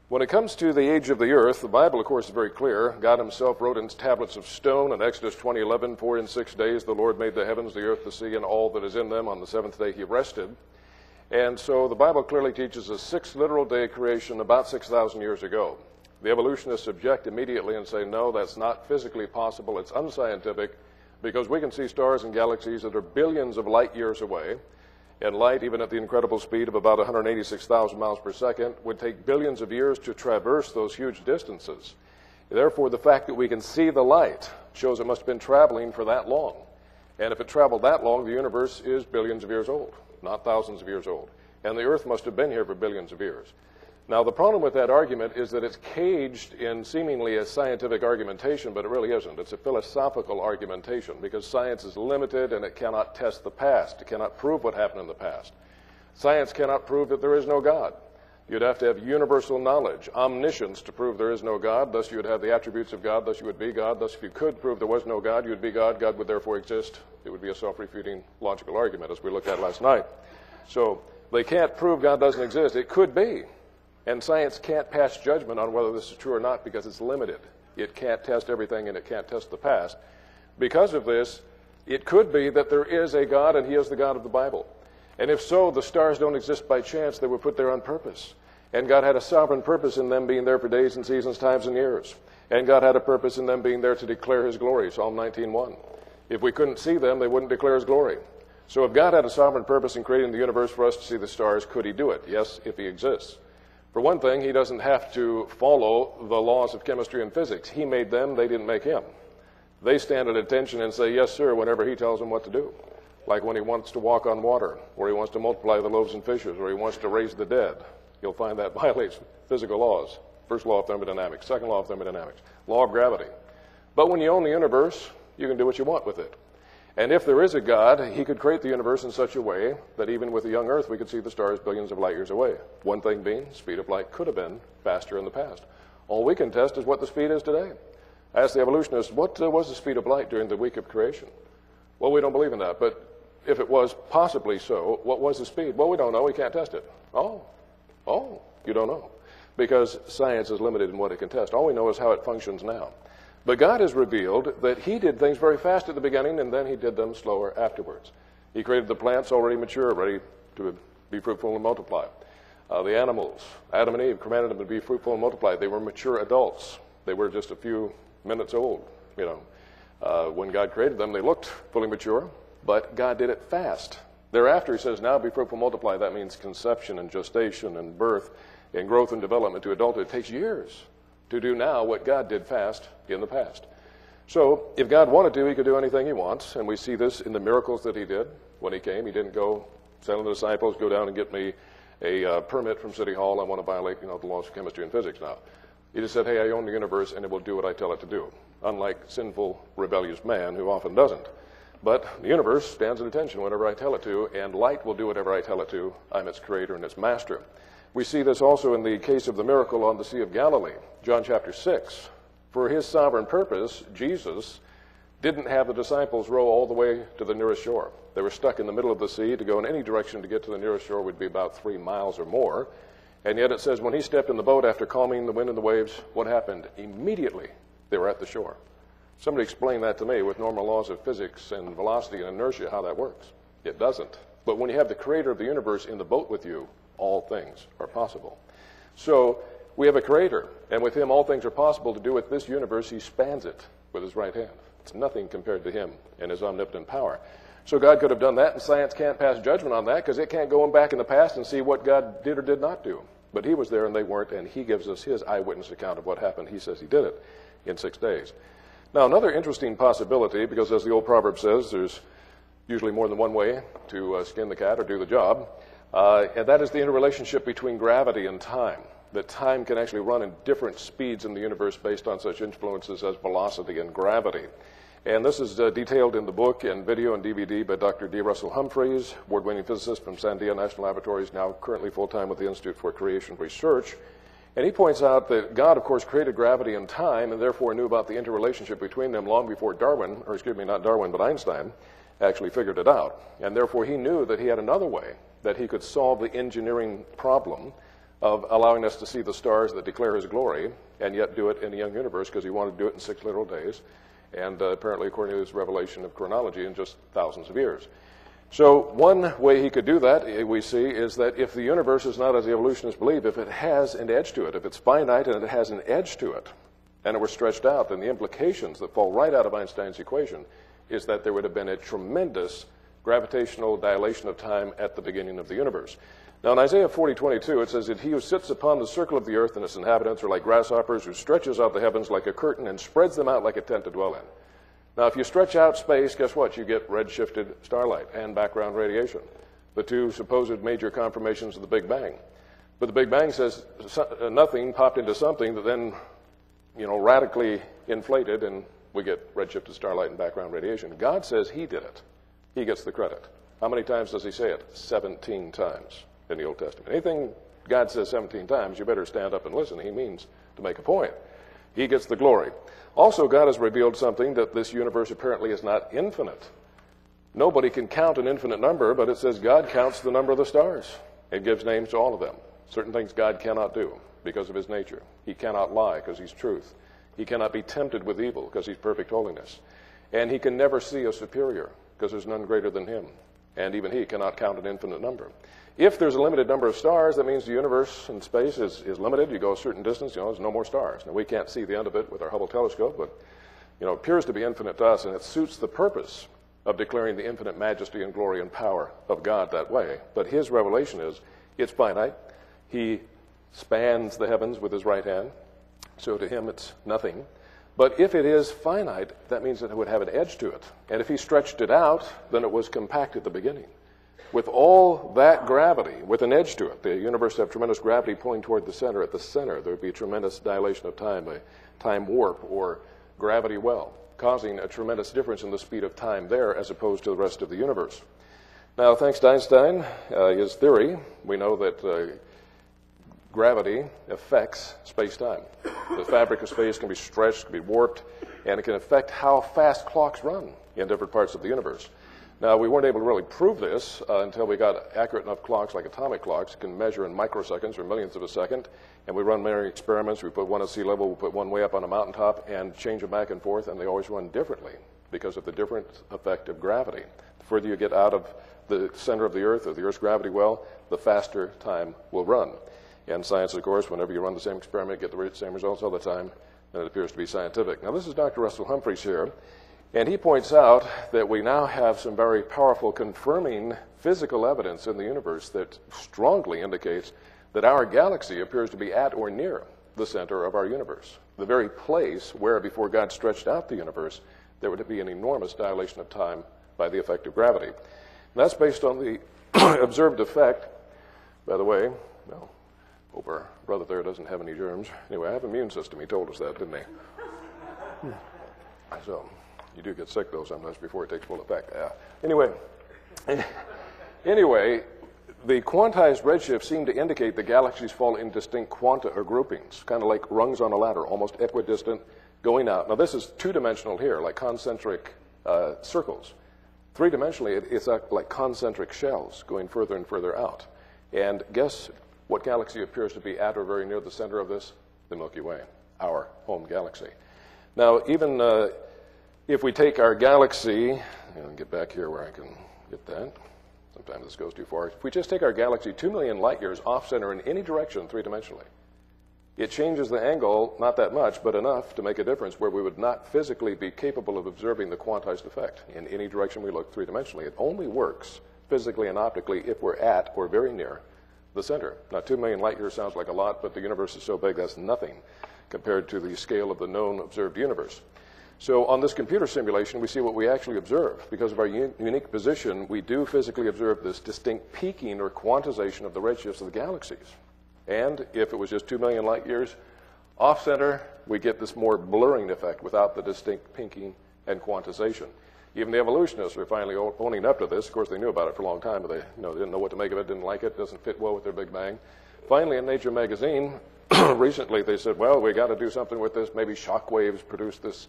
When it comes to the age of the earth, the Bible, of course, is very clear. God himself wrote in tablets of stone in Exodus 20:11, "For in 6 days the Lord made the heavens, the earth, the sea, and all that is in them. On the seventh day he rested." And so the Bible clearly teaches a 6 literal day creation about 6,000 years ago. The evolutionists object immediately and say, no, that's not physically possible. It's unscientific because we can see stars and galaxies that are billions of light years away. And light, even at the incredible speed of about 186,000 miles per second, would take billions of years to traverse those huge distances. Therefore, the fact that we can see the light shows it must have been traveling for that long. And if it traveled that long, the universe is billions of years old, not thousands of years old. And the earth must have been here for billions of years. Now, the problem with that argument is that it's caged in seemingly a scientific argumentation, but it really isn't. It's a philosophical argumentation because science is limited and it cannot test the past. It cannot prove what happened in the past. Science cannot prove that there is no God. You'd have to have universal knowledge, omniscience, to prove there is no God. Thus, you would have the attributes of God. Thus, you would be God. Thus, if you could prove there was no God, you would be God. God would therefore exist. It would be a self-refuting logical argument, as we looked at last night. So they can't prove God doesn't exist. It could be. And science can't pass judgment on whether this is true or not because it's limited. It can't test everything and it can't test the past. Because of this, it could be that there is a God and he is the God of the Bible. And if so, the stars don't exist by chance. They were put there on purpose. And God had a sovereign purpose in them being there for days and seasons, times and years. And God had a purpose in them being there to declare his glory, Psalm 19:1. If we couldn't see them, they wouldn't declare his glory. So if God had a sovereign purpose in creating the universe for us to see the stars, could he do it? Yes, if he exists. For one thing, he doesn't have to follow the laws of chemistry and physics. He made them, they didn't make him. They stand at attention and say, yes, sir, whenever he tells them what to do. Like when he wants to walk on water, or he wants to multiply the loaves and fishes, or he wants to raise the dead. You'll find that violates physical laws. First law of thermodynamics, second law of thermodynamics, law of gravity. But when you own the universe, you can do what you want with it. And if there is a God, he could create the universe in such a way that even with a young Earth, we could see the stars billions of light years away. One thing being, speed of light could have been faster in the past. All we can test is what the speed is today. I asked the evolutionists, what was the speed of light during the week of creation? Well, we don't believe in that, but if it was possibly so, what was the speed? Well, we don't know. We can't test it. Oh, you don't know. Because science is limited in what it can test. All we know is how it functions now. But God has revealed that he did things very fast at the beginning, and then he did them slower afterwards. He created the plants already mature, ready to be fruitful and multiply. The animals, Adam and Eve, commanded them to be fruitful and multiply. They were mature adults. They were just a few minutes old. When God created them, they looked fully mature, but God did it fast. Thereafter, he says, now be fruitful, multiply. That means conception and gestation and birth and growth and development to adulthood. It takes years to do now what God did fast in the past. So if God wanted to, he could do anything he wants, and we see this in the miracles that he did when he came. He didn't go tell the disciples, go down and get me a permit from City Hall. I want to violate the laws of chemistry and physics now. He just said, hey, I own the universe, and it will do what I tell it to do, unlike sinful, rebellious man who often doesn't. But the universe stands at attention whenever I tell it to, and light will do whatever I tell it to. I'm its creator and its master. We see this also in the case of the miracle on the Sea of Galilee, John chapter 6. For his sovereign purpose, Jesus didn't have the disciples row all the way to the nearest shore. They were stuck in the middle of the sea. To go in any direction to get to the nearest shore would be about 3 miles or more. And yet it says when he stepped in the boat after calming the wind and the waves, what happened? Immediately they were at the shore. Somebody explain that to me with normal laws of physics and velocity and inertia, how that works. It doesn't. But when you have the creator of the universe in the boat with you, all things are possible. So we have a creator, and with him all things are possible. To do with this universe, he spans it with his right hand. It's nothing compared to him and his omnipotent power. So God could have done that, and science can't pass judgment on that because it can't go back in the past and see what God did or did not do. But he was there and they weren't, and he gives us his eyewitness account of what happened. He says he did it in 6 days. Now, another interesting possibility, because as the old proverb says, there's usually more than one way to skin the cat or do the job, and that is the interrelationship between gravity and time. That time can actually run in different speeds in the universe based on such influences as velocity and gravity. And this is detailed in the book and video and DVD by Dr. D. Russell Humphreys, award-winning physicist from Sandia National Laboratories, now currently full-time with the Institute for Creation Research. And he points out that God, of course, created gravity and time and therefore knew about the interrelationship between them long before Darwin, or excuse me, not Darwin, but Einstein, actually figured it out. And therefore he knew that he had another way that he could solve the engineering problem of allowing us to see the stars that declare his glory, and yet do it in a young universe because he wanted to do it in 6 literal days, and apparently according to his revelation of chronology in just thousands of years. So one way he could do that, we see, is that if the universe is not as the evolutionists believe, if it has an edge to it, if it's finite and it has an edge to it, and it were stretched out, then the implications that fall right out of Einstein's equation is that there would have been a tremendous gravitational dilation of time at the beginning of the universe. Now, in Isaiah 40:22, it says that he who sits upon the circle of the earth and its inhabitants are like grasshoppers, who stretches out the heavens like a curtain and spreads them out like a tent to dwell in. Now, if you stretch out space, guess what? You get red-shifted starlight and background radiation, the two supposed major confirmations of the Big Bang. But the Big Bang says nothing popped into something that then, radically inflated, and we get red-shifted starlight and background radiation. God says he did it. He gets the credit. How many times does he say it? 17 times in the Old Testament. Anything God says 17 times, you better stand up and listen. He means to make a point. He gets the glory. Also, God has revealed something, that this universe apparently is not infinite. Nobody can count an infinite number, but it says God counts the number of the stars and gives names to all of them. Certain things God cannot do because of his nature. He cannot lie because he's truth. He cannot be tempted with evil because he's perfect holiness. And he can never see a superior because there's none greater than him. And even he cannot count an infinite number. If there's a limited number of stars, that means the universe and space is limited. You go a certain distance, there's no more stars. Now, we can't see the end of it with our Hubble telescope, but it appears to be infinite to us, and it suits the purpose of declaring the infinite majesty and glory and power of God that way. But his revelation is, it's finite. He spans the heavens with his right hand, so to him it's nothing. But if it is finite, that means that it would have an edge to it. And if he stretched it out, then it was compact at the beginning. With all that gravity, with an edge to it, the universe would have tremendous gravity pulling toward the center. At the center, there would be a tremendous dilation of time, a time warp or gravity well, causing a tremendous difference in the speed of time there as opposed to the rest of the universe. Now, thanks to Einstein, his theory, we know that gravity affects space-time. The fabric of space can be stretched, can be warped, and it can affect how fast clocks run in different parts of the universe. Now, we weren't able to really prove this until we got accurate enough clocks like atomic clocks can measure in microseconds or millionths of a second. And we run many experiments. We put one at sea level, we put one way up on a mountaintop, and change them back and forth, and they always run differently because of the different effect of gravity. The further you get out of the center of the Earth or the Earth's gravity well, the faster time will run. And science, of course, whenever you run the same experiment, get the same results all the time, and it appears to be scientific. Now, this is Dr. Russell Humphreys here. And he points out that we now have some very powerful confirming physical evidence in the universe that strongly indicates that our galaxy appears to be at or near the center of our universe, the very place where, before God stretched out the universe, there would be an enormous dilation of time by the effect of gravity. And that's based on the observed effect. By the way, well, hope our brother there doesn't have any germs. Anyway, I have an immune system. He told us that, didn't he? So you do get sick, though, sometimes before it takes full effect. Anyway, the quantized redshifts seem to indicate the galaxies fall in distinct quanta or groupings, kind of like rungs on a ladder, almost equidistant, going out. Now, this is two-dimensional here, like concentric circles. Three-dimensionally, it's like concentric shells going further and further out. And guess what galaxy appears to be at or very near the center of this? The Milky Way, our home galaxy. Now, even if we take our galaxy, and get back here where I can get that. Sometimes this goes too far. If we just take our galaxy 2 million light years off-center in any direction three-dimensionally, it changes the angle, not that much, but enough to make a difference where we would not physically be capable of observing the quantized effect in any direction we look three-dimensionally. It only works physically and optically if we're at or very near the center. Now, 2 million light years sounds like a lot, but the universe is so big that's nothing compared to the scale of the known observed universe. So on this computer simulation, we see what we actually observe. Because of our unique position, we do physically observe this distinct peaking or quantization of the redshifts of the galaxies. And if it was just 2 million light years off-center, we get this more blurring effect without the distinct peaking and quantization. Even the evolutionists are finally owning up to this. Of course, they knew about it for a long time, but they didn't know what to make of it, didn't like it, doesn't fit well with their Big Bang. Finally, in Nature magazine, recently they said, well, we got to do something with this. Maybe shock waves produce this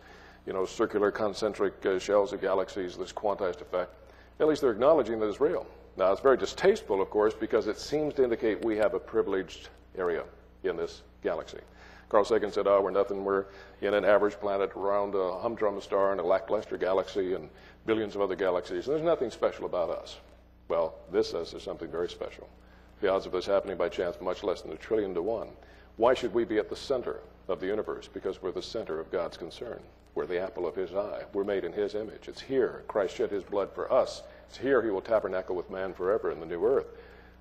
circular concentric shells of galaxies, this quantized effect. At least they're acknowledging that it's real. Now, it's very distasteful, of course, because it seems to indicate we have a privileged area in this galaxy. Carl Sagan said, oh, we're nothing. We're in an average planet around a humdrum star in a lackluster galaxy and billions of other galaxies. There's nothing special about us. Well, this says there's something very special. The odds of this happening by chance much less than 1 trillion to 1. Why should we be at the center of the universe? Because we're the center of God's concern. We're the apple of his eye. We're made in his image. It's here Christ shed his blood for us. It's here he will tabernacle with man forever in the new earth.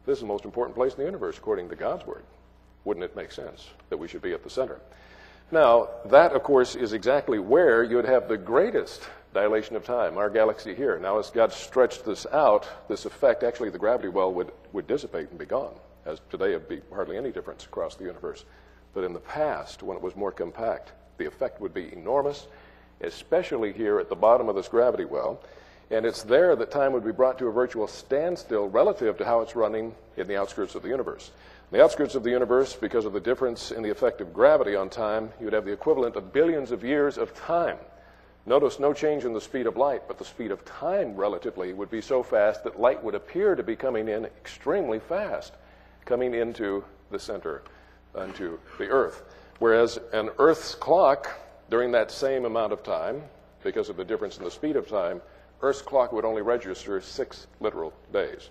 This is the most important place in the universe according to God's word. Wouldn't it make sense that we should be at the center? Now, that, of course, is exactly where you would have the greatest dilation of time, our galaxy here. Now, as God stretched this out, this effect, actually the gravity well would dissipate and be gone. As today, it would be hardly any difference across the universe. But in the past, when it was more compact, the effect would be enormous, especially here at the bottom of this gravity well. And it's there that time would be brought to a virtual standstill relative to how it's running in the outskirts of the universe. In the outskirts of the universe, because of the difference in the effect of gravity on time, you would have the equivalent of billions of years of time. Notice no change in the speed of light, but the speed of time relatively would be so fast that light would appear to be coming in extremely fast, coming into the center, into the Earth. Whereas an Earth's clock, during that same amount of time, because of the difference in the speed of time, Earth's clock would only register 6 literal days.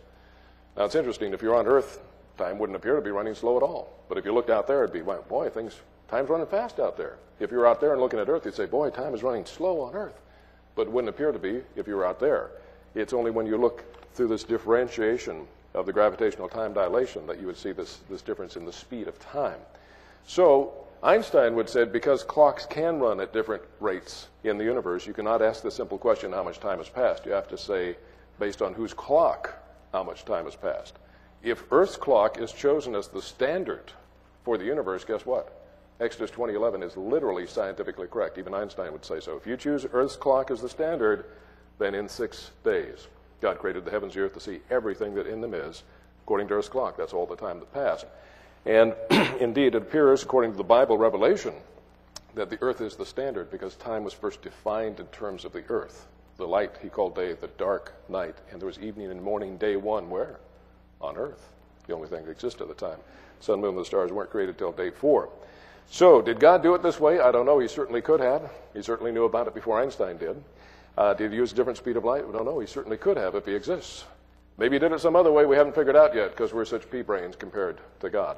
Now, it's interesting, if you're on Earth, time wouldn't appear to be running slow at all. But if you looked out there, it'd be, well, boy, time's running fast out there. If you were out there and looking at Earth, you'd say, boy, time is running slow on Earth. But it wouldn't appear to be if you were out there. It's only when you look through this differentiation of the gravitational time dilation that you would see this difference in the speed of time. So Einstein would say, because clocks can run at different rates in the universe, you cannot ask the simple question, how much time has passed? You have to say, based on whose clock, how much time has passed. If Earth's clock is chosen as the standard for the universe, guess what? Exodus 20:11 is literally scientifically correct. Even Einstein would say so. If you choose Earth's clock as the standard, then in 6 days, God created the heavens, the earth, the sea, everything that in them is, according to Earth's clock. That's all the time that passed. And indeed, it appears, according to the Bible revelation, that the earth is the standard because time was first defined in terms of the earth. The light he called day, the dark night, and there was evening and morning, day one, where? On Earth, the only thing that existed at the time. Sun, moon, and the stars weren't created till day 4. So, did God do it this way? I don't know. He certainly could have. He certainly knew about it before Einstein did. Did he use a different speed of light? We don't know. He certainly could have if he exists. Maybe he did it some other way we haven't figured out yet because we're such pea brains compared to God.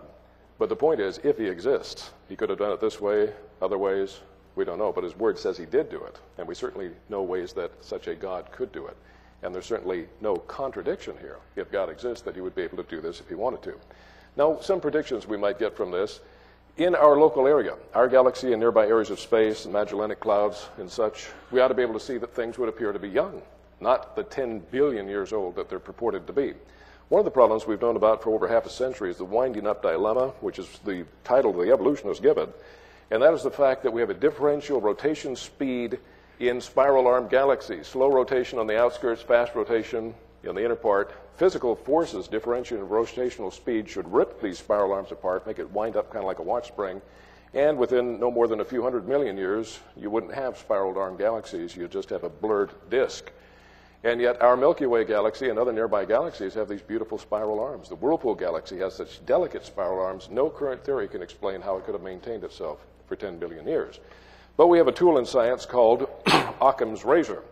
But the point is, if he exists, he could have done it this way, other ways, we don't know. But his word says he did do it. And we certainly know ways that such a God could do it. And there's certainly no contradiction here, if God exists, that he would be able to do this if he wanted to. Now, some predictions we might get from this. In our local area, our galaxy and nearby areas of space, and Magellanic clouds and such, we ought to be able to see that things would appear to be young, not the 10 billion years old that they're purported to be. One of the problems we've known about for over half a century is the winding up dilemma, which is the title the evolutionists give it, and that is the fact that we have a differential rotation speed in spiral-armed galaxies. Slow rotation on the outskirts, fast rotation in the inner part. Physical forces, differential and rotational speed, should rip these spiral arms apart, make it wind up kind of like a watch spring, and within no more than a few 100 million years, you wouldn't have spiral-armed galaxies. You'd just have a blurred disk. And yet our Milky Way galaxy and other nearby galaxies have these beautiful spiral arms. The Whirlpool galaxy has such delicate spiral arms, no current theory can explain how it could have maintained itself for 10 billion years. But we have a tool in science called Occam's razor.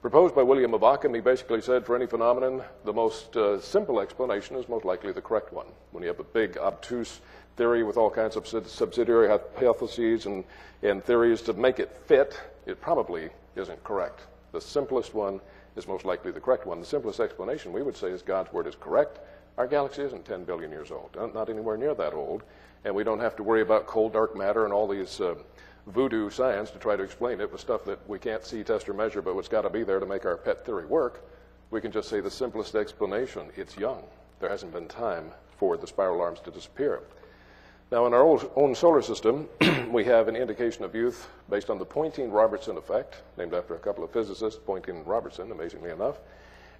Proposed by William of Occam, he basically said for any phenomenon, the most simple explanation is most likely the correct one. When you have a big, obtuse theory with all kinds of subsidiary hypotheses and theories to make it fit, it probably isn't correct. The simplest one is most likely the correct one. The simplest explanation, we would say, is God's word is correct. Our galaxy isn't 10 billion years old, not anywhere near that old, and we don't have to worry about cold, dark matter and all these voodoo science to try to explain it with stuff that we can't see, test, or measure, but what's got to be there to make our pet theory work. We can just say the simplest explanation, it's young. There hasn't been time for the spiral arms to disappear. Now, in our own solar system, we have an indication of youth based on the Poynting-Robertson effect, named after a couple of physicists, Poynting and Robertson, amazingly enough.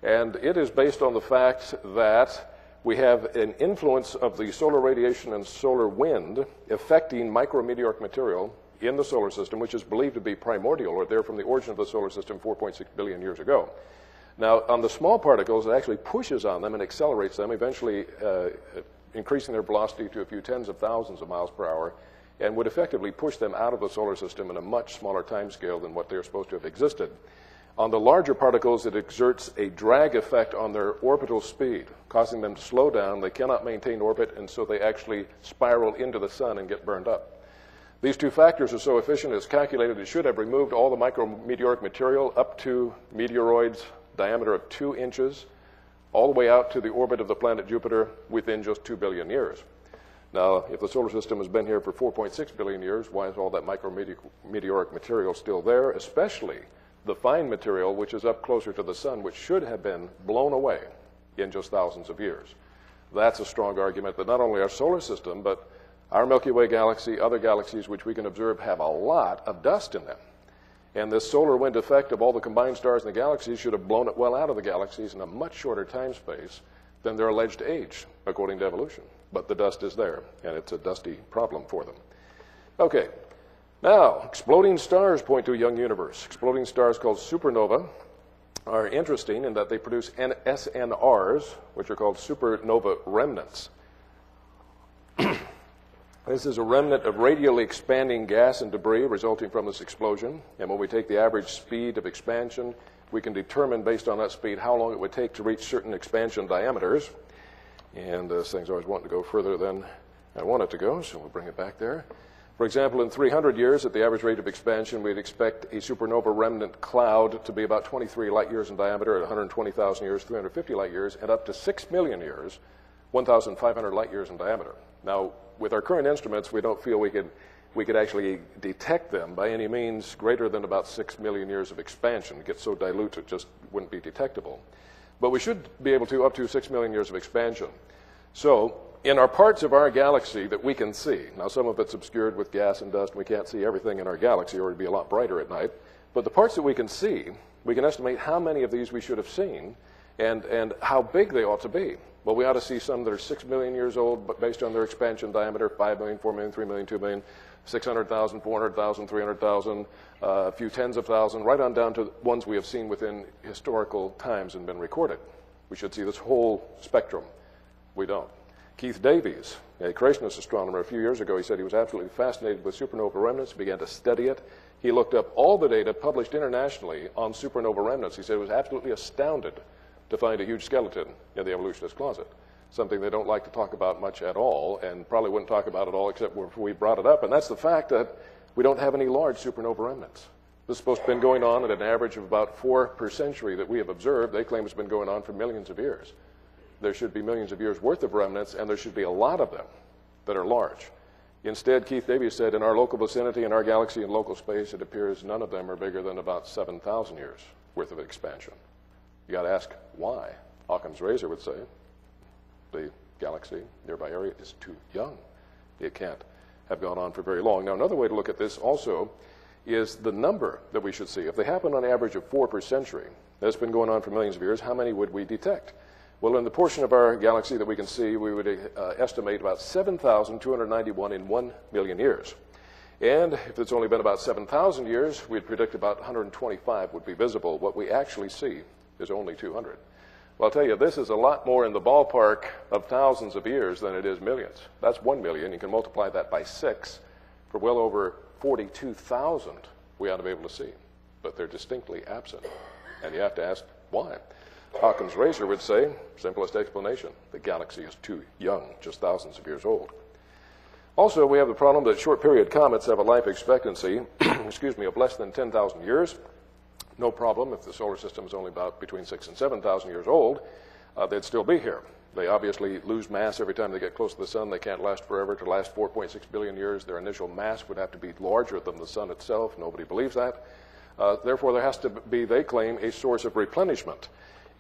And it is based on the fact that we have an influence of the solar radiation and solar wind affecting micrometeoric material in the solar system, which is believed to be primordial, or there from the origin of the solar system 4.6 billion years ago. Now, on the small particles, it actually pushes on them and accelerates them, eventually increasing their velocity to a few tens of thousands of miles per hour, and would effectively push them out of the solar system in a much smaller time scale than what they're supposed to have existed. On the larger particles, it exerts a drag effect on their orbital speed, causing them to slow down. They cannot maintain orbit, and so they actually spiral into the sun and get burned up. These two factors are so efficient, it's calculated it should have removed all the micrometeoric material up to meteoroids diameter of 2 inches, all the way out to the orbit of the planet Jupiter within just 2 billion years. Now, if the solar system has been here for 4.6 billion years, why is all that micrometeoric material still there, especially the fine material, which is up closer to the sun, which should have been blown away in just thousands of years? That's a strong argument that not only our solar system, but our Milky Way galaxy, other galaxies which we can observe, have a lot of dust in them. And this solar wind effect of all the combined stars in the galaxies should have blown it well out of the galaxies in a much shorter time space than their alleged age, according to evolution. But the dust is there, and it's a dusty problem for them. Okay, now, exploding stars point to a young universe. Exploding stars called supernova are interesting in that they produce SNRs, which are called supernova remnants. This is a remnant of radially expanding gas and debris resulting from this explosion. And when we take the average speed of expansion, we can determine based on that speed how long it would take to reach certain expansion diameters. And this thing's always wanting to go further than I want it to go, so we'll bring it back there. For example, in 300 years, at the average rate of expansion, we'd expect a supernova remnant cloud to be about 23 light years in diameter at 120,000 years, 350 light years, and up to 6 million years, 1,500 light years in diameter. Now, with our current instruments, we don't feel we could actually detect them by any means greater than about 6 million years of expansion. It gets so dilute it just wouldn't be detectable. But we should be able to up to 6 million years of expansion. So, in our parts of our galaxy that we can see, now some of it's obscured with gas and dust, and we can't see everything in our galaxy, or it'd be a lot brighter at night, but the parts that we can see, we can estimate how many of these we should have seen and how big they ought to be. Well, we ought to see some that are 6 million years old, but based on their expansion diameter, 5 million, 4 million, 3 million, 2 million, 600,000, 400,000, 300,000, a few tens of thousands, right on down to ones we have seen within historical times and been recorded. We should see this whole spectrum. We don't. Keith Davies, a creationist astronomer, a few years ago, he said he was absolutely fascinated with supernova remnants, began to study it. He looked up all the data published internationally on supernova remnants. He said he was absolutely astounded to find a huge skeleton in the evolutionist closet, something they don't like to talk about much at all, and probably wouldn't talk about at all except if we brought it up, and that's the fact that we don't have any large supernova remnants. This is supposed to have been going on at an average of about 4 per century that we have observed. They claim it's been going on for millions of years. There should be millions of years worth of remnants, and there should be a lot of them that are large. Instead, Keith Davies said, in our local vicinity, in our galaxy, in local space, it appears none of them are bigger than about 7,000 years worth of expansion. You got to ask why. Occam's razor would say the galaxy, nearby area, is too young. It can't have gone on for very long. Now, another way to look at this also is the number that we should see. If they happen on average of 4 per century, that's been going on for millions of years, how many would we detect? Well, in the portion of our galaxy that we can see, we would estimate about 7,291 in 1 million years. And if it's only been about 7,000 years, we'd predict about 125 would be visible. What we actually see is only 200. Well, I'll tell you, this is a lot more in the ballpark of thousands of years than it is millions. That's 1 million. You can multiply that by 6 for well over 42,000 we ought to be able to see. But they're distinctly absent. And you have to ask why. Occam's razor would say, simplest explanation, the galaxy is too young, just thousands of years old. Also, we have the problem that short-period comets have a life expectancy of less than 10,000 years. No problem if the solar system is only about between 6,000 and 7,000 years old, they'd still be here. They obviously lose mass every time they get close to the sun. They can't last forever. To last 4.6 billion years, their initial mass would have to be larger than the sun itself. Nobody believes that. Therefore, there has to be, they claim, a source of replenishment.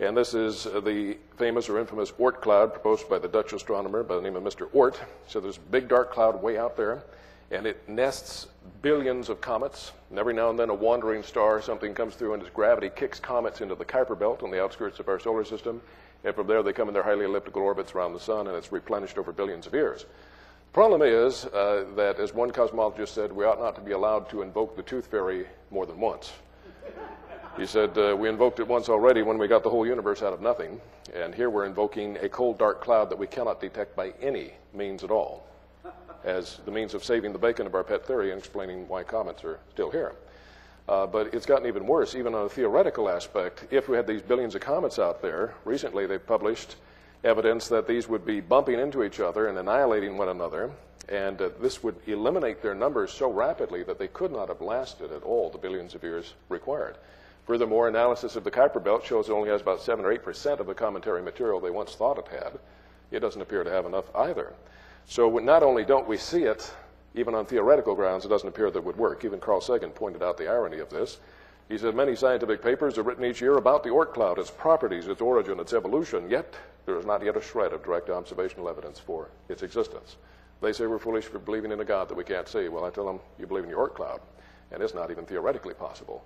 And this is the famous or infamous Oort cloud proposed by the Dutch astronomer by the name of Mr. Oort. So there's a big dark cloud way out there, and it nests billions of comets. And every now and then a wandering star, something comes through, and its gravity kicks comets into the Kuiper belt on the outskirts of our solar system. And from there they come in their highly elliptical orbits around the sun, and it's replenished over billions of years. The problem is that, as one cosmologist said, we ought not to be allowed to invoke the tooth fairy more than once. He said, we invoked it once already when we got the whole universe out of nothing, and here we're invoking a cold, dark cloud that we cannot detect by any means at all, as the means of saving the bacon of our pet theory and explaining why comets are still here. But it's gotten even worse, even on a theoretical aspect. If we had these billions of comets out there, recently they've published evidence that these would be bumping into each other and annihilating one another, and this would eliminate their numbers so rapidly that they could not have lasted at all the billions of years required. Furthermore, analysis of the Kuiper Belt shows it only has about 7 or 8% of the cometary material they once thought it had. It doesn't appear to have enough either. So not only don't we see it, even on theoretical grounds, it doesn't appear that it would work. Even Carl Sagan pointed out the irony of this. He said, many scientific papers are written each year about the Oort cloud, its properties, its origin, its evolution, yet there is not yet a shred of direct observational evidence for its existence. They say we're foolish for believing in a God that we can't see. Well, I tell them, you believe in your Oort cloud, and it's not even theoretically possible.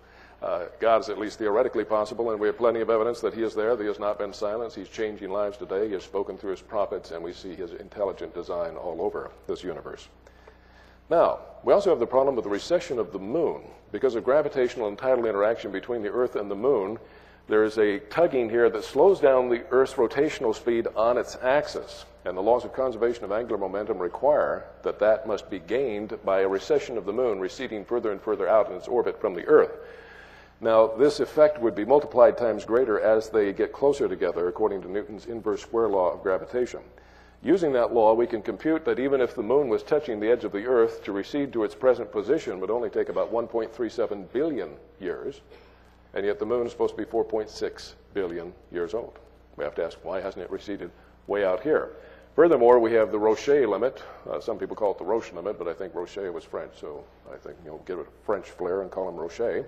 God is at least theoretically possible, and we have plenty of evidence that he is there, that he has not been silenced. He's changing lives today. He has spoken through his prophets, and we see his intelligent design all over this universe. Now, we also have the problem with the recession of the moon. Because of gravitational and tidal interaction between the Earth and the moon, there is a tugging here that slows down the Earth's rotational speed on its axis. And the laws of conservation of angular momentum require that that must be gained by a recession of the moon receding further and further out in its orbit from the Earth. Now, this effect would be multiplied times greater as they get closer together, according to Newton's inverse square law of gravitation. Using that law, we can compute that even if the moon was touching the edge of the Earth, to recede to its present position would only take about 1.37 billion years, and yet the moon is supposed to be 4.6 billion years old. We have to ask, why hasn't it receded way out here? Furthermore, we have the Roche limit. Some people call it the Roche limit, but I think Roche was French, so I think you'll give it a French flair and call him Roche.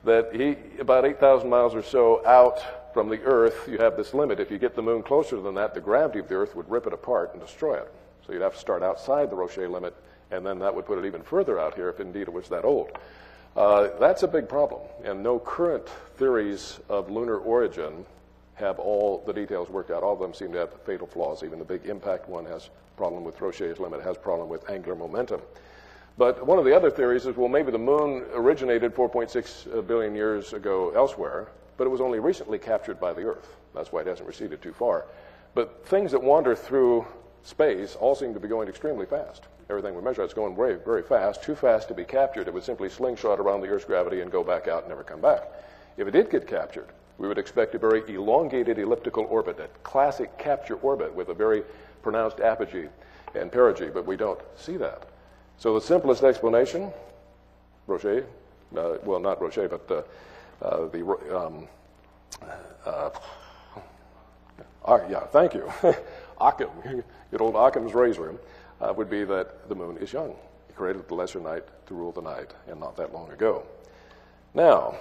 That about 8,000 miles or so out from the Earth, you have this limit. If you get the moon closer than that, the gravity of the Earth would rip it apart and destroy it. So you'd have to start outside the Roche limit, and then that would put it even further out here if indeed it was that old. That's a big problem, and no current theories of lunar origin have all the details worked out. All of them seem to have fatal flaws. Even the big impact one has a problem with Roche's limit, has a problem with angular momentum. But one of the other theories is, well, maybe the moon originated 4.6 billion years ago elsewhere, but it was only recently captured by the Earth. That's why it hasn't receded too far. But things that wander through space all seem to be going extremely fast. Everything we measure is going very, very fast, too fast to be captured. It would simply slingshot around the Earth's gravity and go back out and never come back. If it did get captured, we would expect a very elongated elliptical orbit, a classic capture orbit with a very pronounced apogee and perigee, but we don't see that. So the simplest explanation, Roche, well, not Roche, but thank you, Occam, good old Occam's razor, would be that the moon is young. He created the lesser night to rule the night, and not that long ago. Now,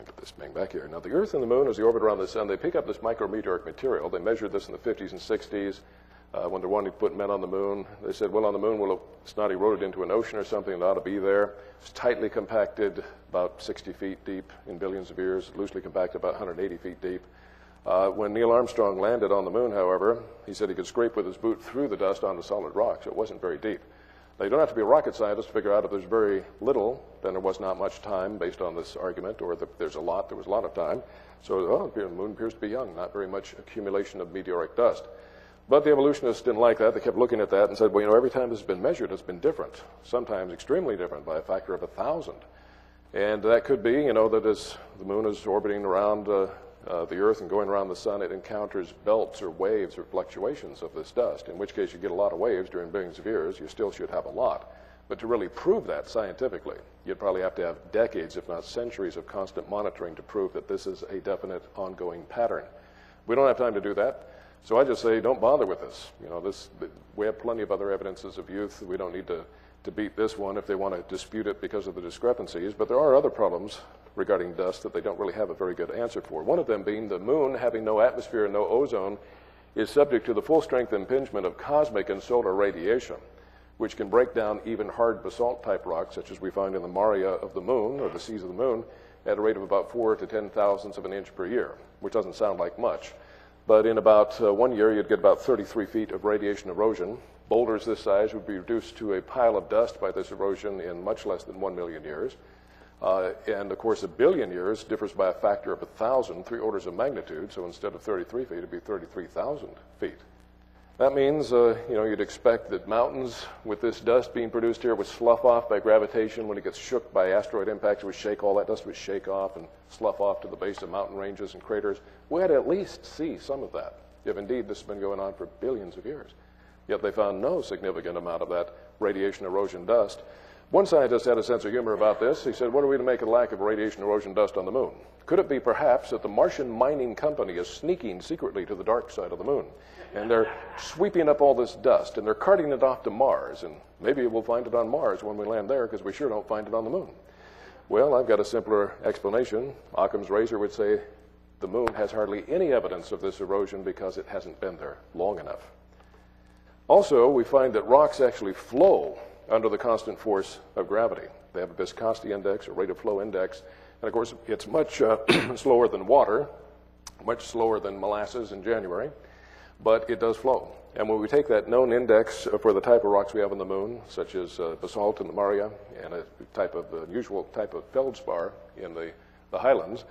get this thing back here. Now, the Earth and the moon, as they orbit around the sun, they pick up this micrometeoric material. They measured this in the 50s and 60s. When they're wanting to put men on the moon, they said, well, on the moon, well, it's not eroded into an ocean or something. It ought to be there. It's tightly compacted, about 60 feet deep in billions of years, loosely compacted, about 180 feet deep. When Neil Armstrong landed on the moon, however, he said he could scrape with his boot through the dust onto solid rock, so it wasn't very deep. Now, you don't have to be a rocket scientist to figure out if there's very little, then there was not much time based on this argument, or if there's a lot, there was a lot of time. So the moon appears to be young, not very much accumulation of meteoric dust. But the evolutionists didn't like that. They kept looking at that and said, well, every time this has been measured, it's been different, sometimes extremely different by a factor of 1,000. And that could be, that as the moon is orbiting around the Earth and going around the sun, it encounters belts or waves or fluctuations of this dust, in which case you get a lot of waves during billions of years. You still should have a lot. But to really prove that scientifically, you'd probably have to have decades, if not centuries, of constant monitoring to prove that this is a definite ongoing pattern. We don't have time to do that. So I just say, don't bother with this. We have plenty of other evidences of youth. We don't need to beat this one if they want to dispute it because of the discrepancies. But there are other problems regarding dust that they don't really have a very good answer for. One of them being the moon, having no atmosphere and no ozone, is subject to the full-strength impingement of cosmic and solar radiation, which can break down even hard basalt-type rocks, such as we find in the maria of the moon, or the seas of the moon, at a rate of about 4 to 10 thousandths of an inch per year, which doesn't sound like much. But in about 1 year, you'd get about 33 feet of radiation erosion. Boulders this size would be reduced to a pile of dust by this erosion in much less than 1 million years. And of course, a billion years differs by a factor of 1,000, 3 orders of magnitude. So instead of 33 feet, it'd be 33,000 feet. That means, you'd expect that mountains with this dust being produced here would slough off by gravitation. When it gets shook by asteroid impacts, it would shake, all that dust would shake off and slough off to the base of mountain ranges and craters. We had to at least see some of that, if indeed this has been going on for billions of years. Yet they found no significant amount of that radiation erosion dust. One scientist had a sense of humor about this. He said, what are we to make of the lack of radiation erosion dust on the moon? Could it be perhaps that the Martian mining company is sneaking secretly to the dark side of the moon? And they're sweeping up all this dust, and they're carting it off to Mars. And maybe we'll find it on Mars when we land there, because we sure don't find it on the moon. Well, I've got a simpler explanation. Occam's razor would say the moon has hardly any evidence of this erosion because it hasn't been there long enough. Also, we find that rocks actually flow under the constant force of gravity. They have a viscosity index, a rate of flow index, and of course it's much slower than water, much slower than molasses in January, but it does flow. And when we take that known index for the type of rocks we have on the moon, such as basalt in the Maria and a type of unusual type of feldspar in the highlands,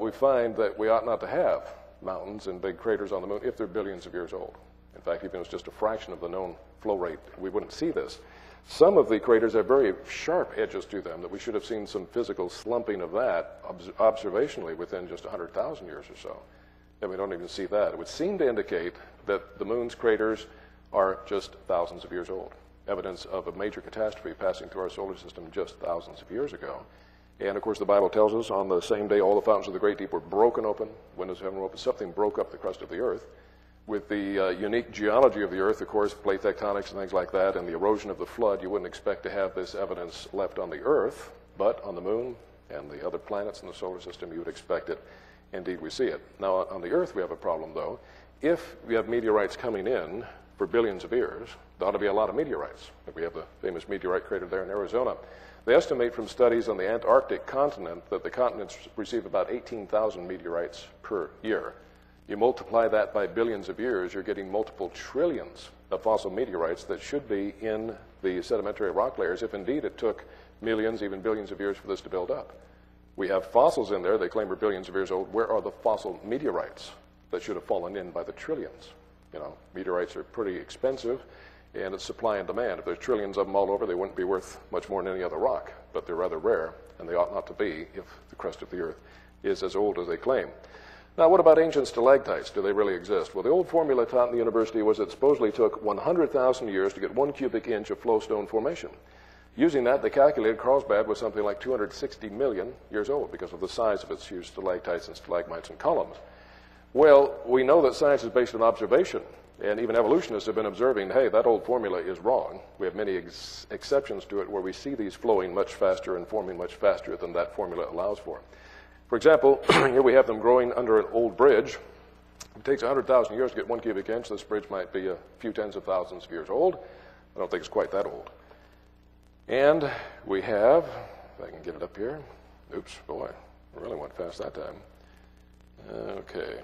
we find that we ought not to have mountains and big craters on the moon if they're billions of years old. In fact, even if it's just a fraction of the known flow rate, we wouldn't see this. Some of the craters have very sharp edges to them that we should have seen some physical slumping of that observationally within just 100,000 years or so. And we don't even see that. It would seem to indicate that the moon's craters are just thousands of years old, evidence of a major catastrophe passing through our solar system just thousands of years ago. And of course, the Bible tells us on the same day all the fountains of the great deep were broken open, windows of heaven were open, something broke up the crust of the earth. With the unique geology of the earth, of course, plate tectonics and things like that, and the erosion of the flood, you wouldn't expect to have this evidence left on the earth, but on the moon and the other planets in the solar system, you would expect it. Indeed, we see it. Now, on the earth, we have a problem, though. If we have meteorites coming in for billions of years, there ought to be a lot of meteorites. We have the famous meteorite crater there in Arizona. They estimate from studies on the Antarctic continent that the continents receive about 18,000 meteorites per year. You multiply that by billions of years, you're getting multiple trillions of fossil meteorites that should be in the sedimentary rock layers if indeed it took millions, even billions of years for this to build up. We have fossils in there they claim are billions of years old. Where are the fossil meteorites that should have fallen in by the trillions? Meteorites are pretty expensive, and it's supply and demand. If there's trillions of them all over, they wouldn't be worth much more than any other rock, but they're rather rare, and they ought not to be if the crust of the earth is as old as they claim. Now, what about ancient stalactites? Do they really exist? Well, the old formula taught in the university was it supposedly took 100,000 years to get 1 cubic inch of flowstone formation. Using that, they calculated Carlsbad was something like 260 million years old because of the size of its huge stalactites and stalagmites and columns. Well, we know that science is based on observation, and even evolutionists have been observing, hey, that old formula is wrong. We have many exceptions to it where we see these flowing much faster and forming much faster than that formula allows for. For example, here we have them growing under an old bridge. It takes 100,000 years to get 1 cubic inch. This bridge might be a few tens of thousands of years old. I don't think it's quite that old. And we have, if I can get it up here. Oops, boy, I really went fast that time. Okay.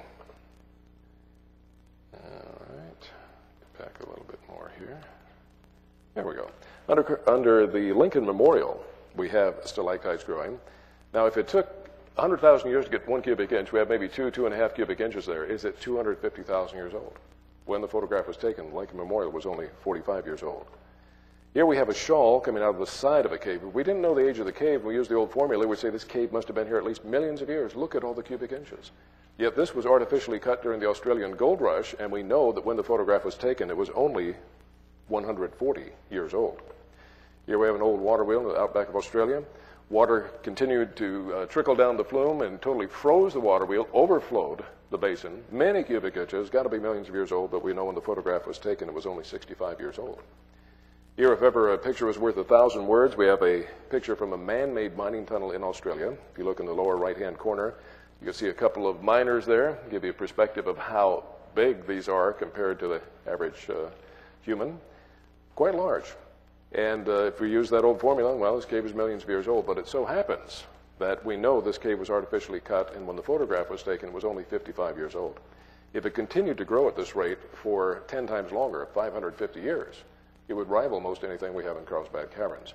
All right. Get back a little bit more here. There we go. Under the Lincoln Memorial, we have stalactites growing. Now, if it took 100,000 years to get 1 cubic inch, we have maybe 2.5 cubic inches there. Is it 250,000 years old? When the photograph was taken, Lincoln Memorial was only 45 years old. Here we have a shawl coming out of the side of a cave. If we didn't know the age of the cave, we used the old formula, we'd say this cave must have been here at least millions of years. Look at all the cubic inches. Yet this was artificially cut during the Australian gold rush, and we know that when the photograph was taken, it was only 140 years old. Here we have an old water wheel in the outback of Australia. Water continued to trickle down the flume and totally froze the water wheel, overflowed the basin, many cubic inches, got to be millions of years old, but we know when the photograph was taken, it was only 65 years old. Here, if ever a picture was worth 1,000 words, we have a picture from a man-made mining tunnel in Australia. If you look in the lower right-hand corner, you can see a couple of miners there, give you a perspective of how big these are compared to the average human. Quite large. And if we use that old formula, well, this cave is millions of years old, but it so happens that we know this cave was artificially cut, and when the photograph was taken, it was only 55 years old. If it continued to grow at this rate for 10 times longer, 550 years, it would rival most anything we have in Carlsbad Caverns.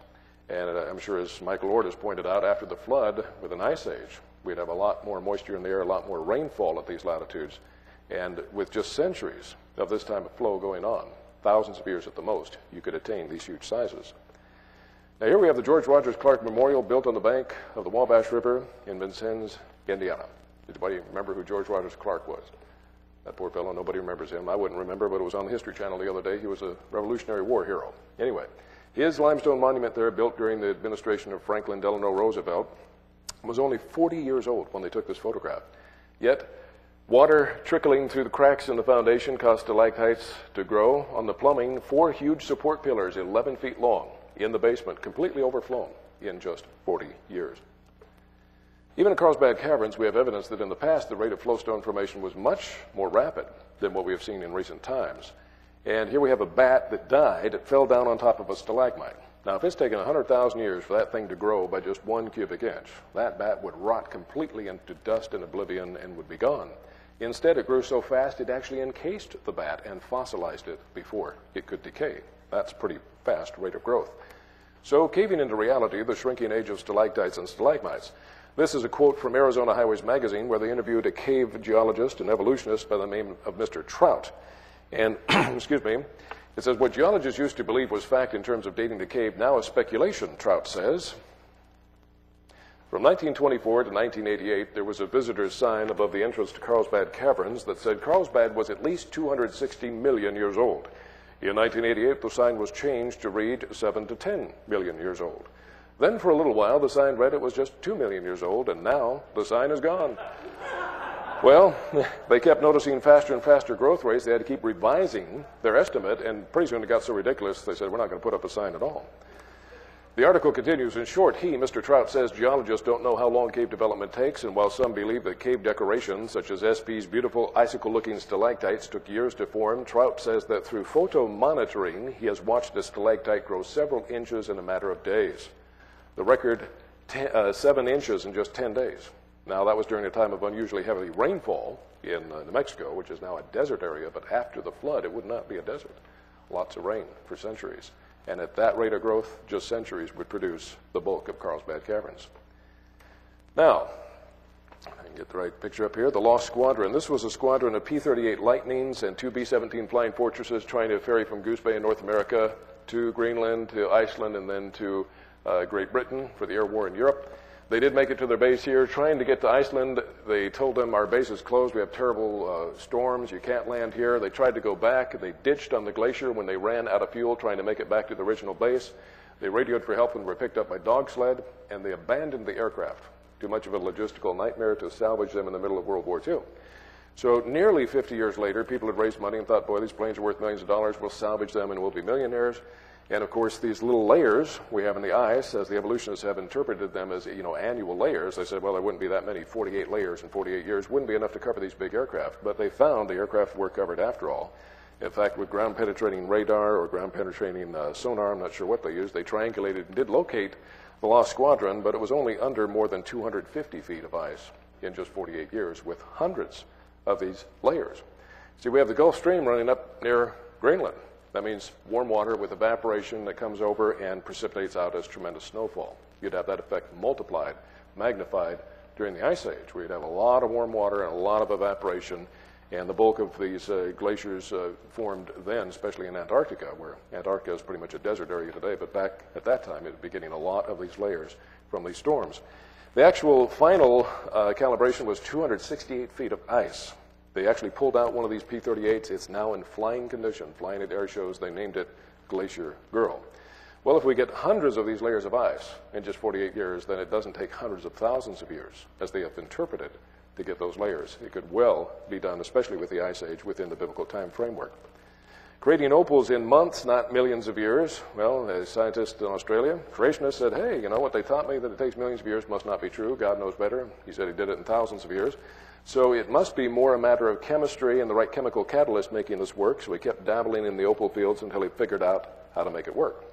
And I'm sure, as Michael Ord has pointed out, after the flood with an ice age, we'd have a lot more moisture in the air, a lot more rainfall at these latitudes. And with just centuries of this type of flow going on, thousands of years at the most, you could attain these huge sizes. Now here we have the George Rogers Clark Memorial, built on the bank of the Wabash River in Vincennes, Indiana. Anybody remember who George Rogers Clark was? That poor fellow, nobody remembers him. I wouldn't remember, but it was on the History Channel the other day. He was a Revolutionary War hero. Anyway, his limestone monument there, built during the administration of Franklin Delano Roosevelt, was only 40 years old when they took this photograph. Yet, water trickling through the cracks in the foundation caused stalactites to grow. On the plumbing, 4 huge support pillars, 11 feet long, in the basement, completely overflown in just 40 years. Even in Carlsbad Caverns, we have evidence that in the past the rate of flowstone formation was much more rapid than what we have seen in recent times. And here we have a bat that died. It fell down on top of a stalagmite. Now, if it's taken 100,000 years for that thing to grow by just 1 cubic inch, that bat would rot completely into dust and oblivion and would be gone. Instead, it grew so fast it actually encased the bat and fossilized it before it could decay. That's a pretty fast rate of growth. So, caving into reality, the shrinking age of stalactites and stalagmites. This is a quote from Arizona Highways magazine, where they interviewed a cave geologist and evolutionist by the name of Mr. Trout. And, excuse me, it says, what geologists used to believe was fact in terms of dating the cave now is speculation, Trout says. From 1924 to 1988, there was a visitor's sign above the entrance to Carlsbad Caverns that said Carlsbad was at least 260 million years old. In 1988, the sign was changed to read 7 to 10 million years old. Then for a little while, the sign read it was just 2 million years old, and now the sign is gone. Well, they kept noticing faster and faster growth rates. They had to keep revising their estimate, and pretty soon it got so ridiculous, they said, we're not going to put up a sign at all. The article continues. In short, Mr. Trout, says geologists don't know how long cave development takes, and while some believe that cave decorations, such as SP's beautiful icicle-looking stalactites, took years to form, Trout says that through photo monitoring, he has watched a stalactite grow several inches in a matter of days. The record, 7 inches in just 10 days. Now, that was during a time of unusually heavy rainfall in New Mexico, which is now a desert area, but after the flood, it would not be a desert. Lots of rain for centuries. And at that rate of growth, just centuries would produce the bulk of Carlsbad Caverns. Now, I can get the right picture up here. The Lost Squadron. This was a squadron of P-38 Lightnings and 2 B-17 Flying Fortresses trying to ferry from Goose Bay in North America to Greenland, to Iceland, and then to Great Britain for the air war in Europe. They did make it to their base here. Trying to get to Iceland, they told them, our base is closed. We have terrible storms. You can't land here. They tried to go back. They ditched on the glacier when they ran out of fuel trying to make it back to the original base. They radioed for help and were picked up by dog sled, and they abandoned the aircraft. Too much of a logistical nightmare to salvage them in the middle of World War II. So nearly 50 years later, people had raised money and thought, boy, these planes are worth millions of dollars. We'll salvage them and we'll be millionaires. And of course, these little layers we have in the ice, as the evolutionists have interpreted them as, annual layers, they said, well, there wouldn't be that many. 48 layers in 48 years wouldn't be enough to cover these big aircraft. But they found the aircraft were covered after all. In fact, with ground-penetrating radar or ground-penetrating sonar, I'm not sure what they used, they triangulated and did locate the Lost Squadron, but it was only under more than 250 feet of ice in just 48 years with hundreds of these layers. See, we have the Gulf Stream running up near Greenland. That means warm water with evaporation that comes over and precipitates out as tremendous snowfall. You'd have that effect multiplied, magnified during the Ice Age, where you'd have a lot of warm water and a lot of evaporation, and the bulk of these glaciers formed then, especially in Antarctica, where Antarctica is pretty much a desert area today, but back at that time it would be getting a lot of these layers from these storms. The actual final calibration was 268 feet of ice. They actually pulled out one of these P-38s. It's now in flying condition, flying at air shows. They named it Glacier Girl. Well, if we get hundreds of these layers of ice in just 48 years, then it doesn't take hundreds of thousands of years, as they have interpreted, to get those layers. It could well be done, especially with the Ice Age, within the biblical time framework. Creating opals in months, not millions of years. Well, a scientist in Australia, creationist, said, hey, you know what they taught me, that it takes millions of years, must not be true. God knows better. He said he did it in thousands of years. So it must be more a matter of chemistry and the right chemical catalyst making this work. So he kept dabbling in the opal fields until he figured out how to make it work.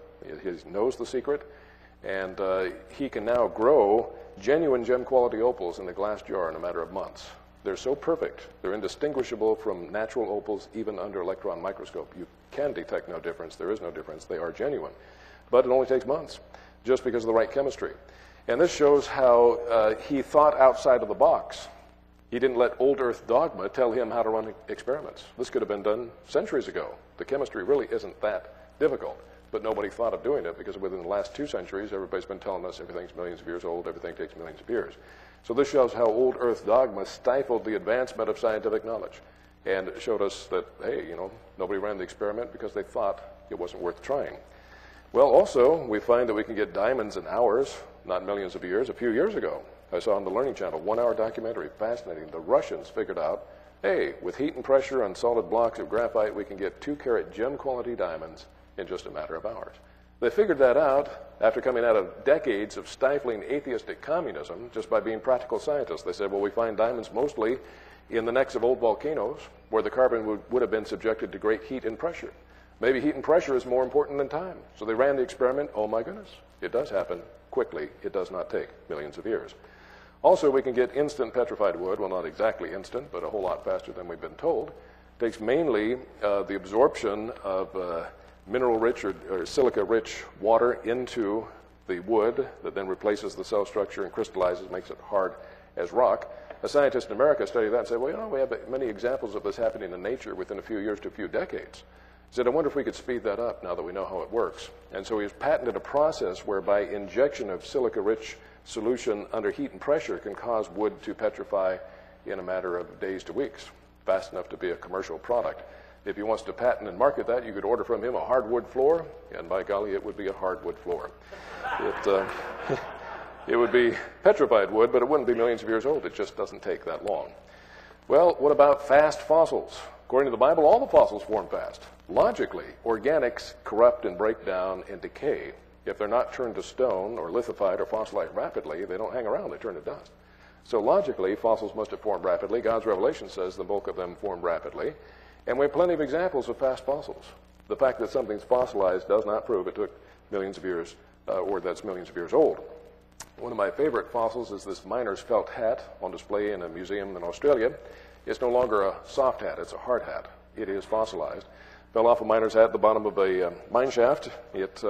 He knows the secret, and he can now grow genuine gem quality opals in a glass jar in a matter of months. They're so perfect, they're indistinguishable from natural opals even under electron microscope. You can detect no difference. There is no difference. They are genuine. But it only takes months. just because of the right chemistry. And this shows how he thought outside of the box. He didn't let old earth dogma tell him how to run experiments. This could have been done centuries ago. The chemistry really isn't that difficult, but nobody thought of doing it because within the last 2 centuries, everybody's been telling us everything's millions of years old, everything takes millions of years. So this shows how old earth dogma stifled the advancement of scientific knowledge and showed us that, hey, nobody ran the experiment because they thought it wasn't worth trying. Well, also, we find that we can get diamonds in hours, not millions of years. A few years ago, I saw on the Learning Channel, 1-hour documentary, fascinating. The Russians figured out, hey, with heat and pressure on solid blocks of graphite, we can get 2-carat gem-quality diamonds in just a matter of hours. They figured that out after coming out of decades of stifling atheistic communism just by being practical scientists. They said, well, we find diamonds mostly in the necks of old volcanoes where the carbon would have been subjected to great heat and pressure. Maybe heat and pressure is more important than time. So they ran the experiment. Oh, my goodness, it does happen quickly. It does not take millions of years. Also, we can get instant petrified wood. Well, not exactly instant, but a whole lot faster than we've been told. It takes mainly the absorption of mineral-rich or silica-rich water into the wood that then replaces the cell structure and crystallizes, makes it hard as rock. A scientist in America studied that and said, well, we have many examples of this happening in nature within a few years to a few decades. He said, I wonder if we could speed that up now that we know how it works. And so he's patented a process whereby injection of silica-rich solution under heat and pressure can cause wood to petrify in a matter of days to weeks, fast enough to be a commercial product. If he wants to patent and market that, you could order from him a hardwood floor, and by golly, it would be a hardwood floor. It would be petrified wood, but it wouldn't be millions of years old. It just doesn't take that long. Well, what about fast fossils? According to the Bible, all the fossils form fast. Logically, organics corrupt and break down and decay. If they're not turned to stone or lithified or fossilized rapidly, they don't hang around, they turn to dust. So logically, fossils must have formed rapidly. God's revelation says the bulk of them formed rapidly. And we have plenty of examples of fast fossils. The fact that something's fossilized does not prove it took millions of years or that's millions of years old. One of my favorite fossils is this miner's felt hat on display in a museum in Australia. It's no longer a soft hat, it's a hard hat. It is fossilized. Fell off a miner's hat at the bottom of a mine shaft. It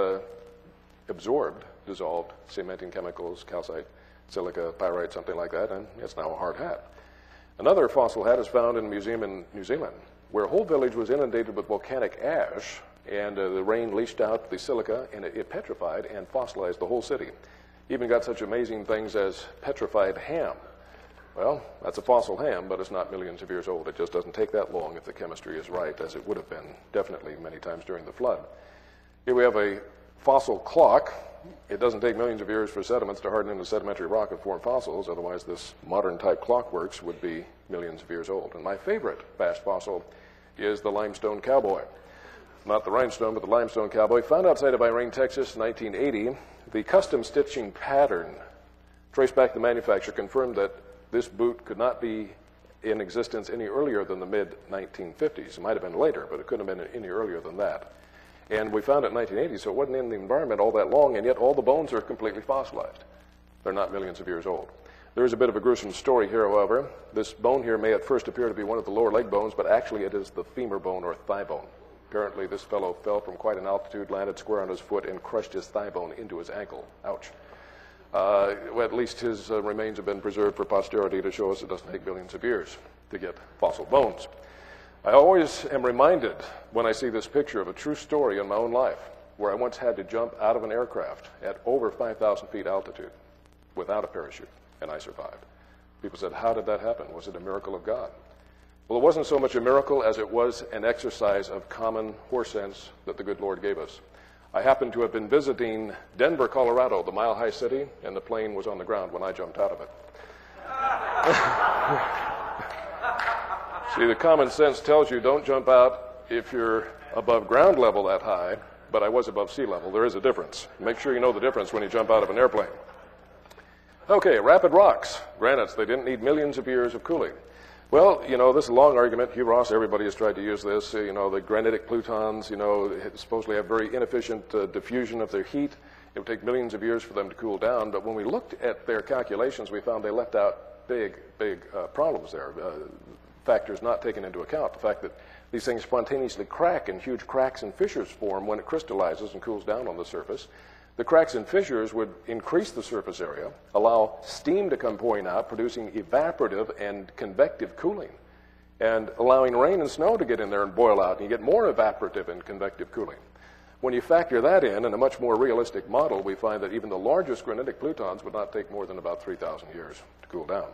absorbed, dissolved cementing chemicals, calcite, silica, pyrite, something like that, and it's now a hard hat. Another fossil hat is found in a museum in New Zealand, where a whole village was inundated with volcanic ash, and the rain leached out the silica, and it petrified and fossilized the whole city. Even got such amazing things as petrified ham. Well, that's a fossil ham, but it's not millions of years old. It just doesn't take that long if the chemistry is right, as it would have been definitely many times during the flood. Here we have a fossil clock. It doesn't take millions of years for sediments to harden into sedimentary rock and form fossils. Otherwise, this modern type clockworks would be millions of years old. And my favorite fast fossil is the limestone cowboy. Not the rhinestone, but the limestone cowboy. Found outside of Irene, Texas, in 1980. The custom stitching pattern traced back to the manufacturer confirmed that this boot could not be in existence any earlier than the mid-1950s. It might have been later, but it couldn't have been any earlier than that. And we found it in 1980, so it wasn't in the environment all that long, and yet all the bones are completely fossilized. They're not millions of years old. There is a bit of a gruesome story here, however. This bone here may at first appear to be one of the lower leg bones, but actually it is the femur bone or thigh bone. Apparently this fellow fell from quite an altitude, landed square on his foot, and crushed his thigh bone into his ankle. Ouch. Well, at least his remains have been preserved for posterity to show us it doesn't take billions of years to get fossil bones. I always am reminded when I see this picture of a true story in my own life where I once had to jump out of an aircraft at over 5,000 feet altitude without a parachute, and I survived. People said, how did that happen? Was it a miracle of God? Well, it wasn't so much a miracle as it was an exercise of common horse sense that the good Lord gave us. I happened to have been visiting Denver, Colorado, the mile-high city, and the plane was on the ground when I jumped out of it. See, the common sense tells you don't jump out if you're above ground level that high, but I was above sea level. There is a difference. Make sure you know the difference when you jump out of an airplane. Okay, rapid rocks. Granites, they didn't need millions of years of cooling. Well, this is a long argument. Hugh Ross, everybody has tried to use this. The granitic plutons, supposedly have very inefficient diffusion of their heat. It would take millions of years for them to cool down. But when we looked at their calculations, we found they left out big problems there. Factors not taken into account. The fact that these things spontaneously crack and huge cracks and fissures form when it crystallizes and cools down on the surface. The cracks and fissures would increase the surface area, allow steam to come pouring out, producing evaporative and convective cooling, and allowing rain and snow to get in there and boil out, and you get more evaporative and convective cooling. When you factor that in a much more realistic model, we find that even the largest granitic plutons would not take more than about 3,000 years to cool down.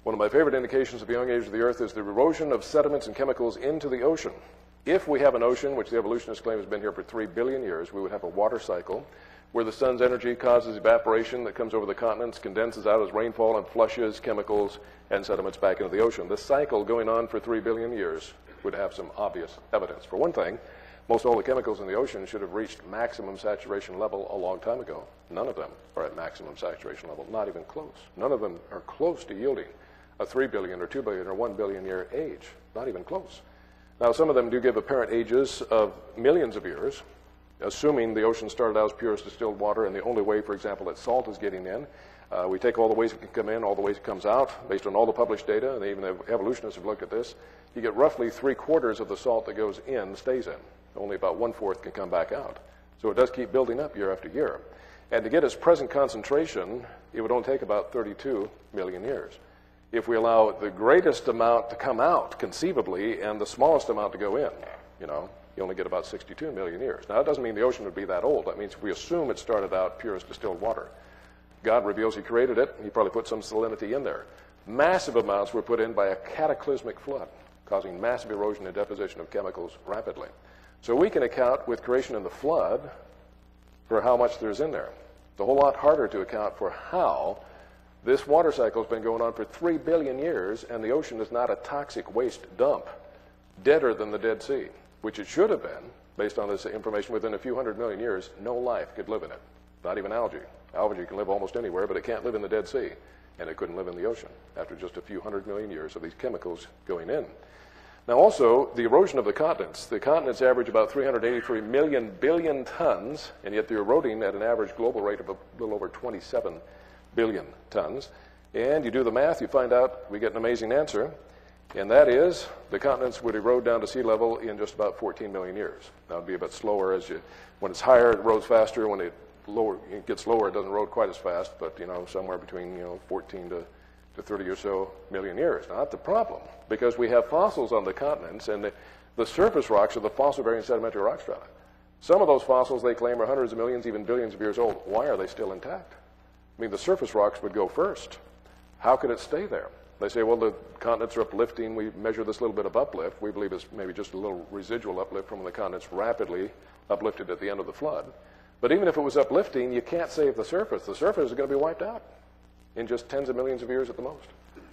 One of my favorite indications of the young age of the Earth is the erosion of sediments and chemicals into the ocean. If we have an ocean, which the evolutionists claim has been here for 3 billion years, we would have a water cycle where the sun's energy causes evaporation that comes over the continents, condenses out as rainfall, and flushes chemicals and sediments back into the ocean. This cycle going on for 3 billion years would have some obvious evidence. For one thing, most all the chemicals in the ocean should have reached maximum saturation level a long time ago. None of them are at maximum saturation level, not even close. None of them are close to yielding a 3 billion or 2 billion or 1 billion year age, not even close. Now, some of them do give apparent ages of millions of years, assuming the ocean started out as pure as distilled water, and the only way, for example, that salt is getting in. We take all the ways it can come in, all the ways it comes out, based on all the published data, and even the evolutionists have looked at this. You get roughly 3/4 of the salt that goes in stays in. Only about 1/4 can come back out. So it does keep building up year after year. And to get its present concentration, it would only take about 32 million years. If we allow the greatest amount to come out, conceivably, and the smallest amount to go in, you only get about 62 million years. Now, that doesn't mean the ocean would be that old. That means if we assume it started out pure as distilled water, God reveals he created it, he probably put some salinity in there. Massive amounts were put in by a cataclysmic flood, causing massive erosion and deposition of chemicals rapidly. So we can account with creation and the flood for how much there's in there. It's a whole lot harder to account for how this water cycle has been going on for 3 billion years, and the ocean is not a toxic waste dump, deader than the Dead Sea, which it should have been, based on this information. Within a few 100 million years, no life could live in it, not even algae. Algae can live almost anywhere, but it can't live in the Dead Sea, and it couldn't live in the ocean after just a few 100 million years of these chemicals going in. Now, also, the erosion of the continents. The continents average about 383 million billion tons, and yet they're eroding at an average global rate of a little over 27 billion tons. And you do the math, you find out we get an amazing answer, and that is the continents would erode down to sea level in just about 14 million years. That would be a bit slower. When it's higher, it erodes faster. When it gets lower, it doesn't erode quite as fast, but somewhere between 14 to 30 or so million years. Now, that's the problem, because we have fossils on the continents, and the surface rocks are the fossil-bearing sedimentary rock strata. Some of those fossils they claim are hundreds of millions, even billions of years old. Why are they still intact? I mean, the surface rocks would go first. How could it stay there? They say, well, the continents are uplifting. We measure this little bit of uplift. We believe it's maybe just a little residual uplift from when the continents rapidly uplifted at the end of the flood. But even if it was uplifting, you can't save the surface. The surface is going to be wiped out in just tens of millions of years at the most.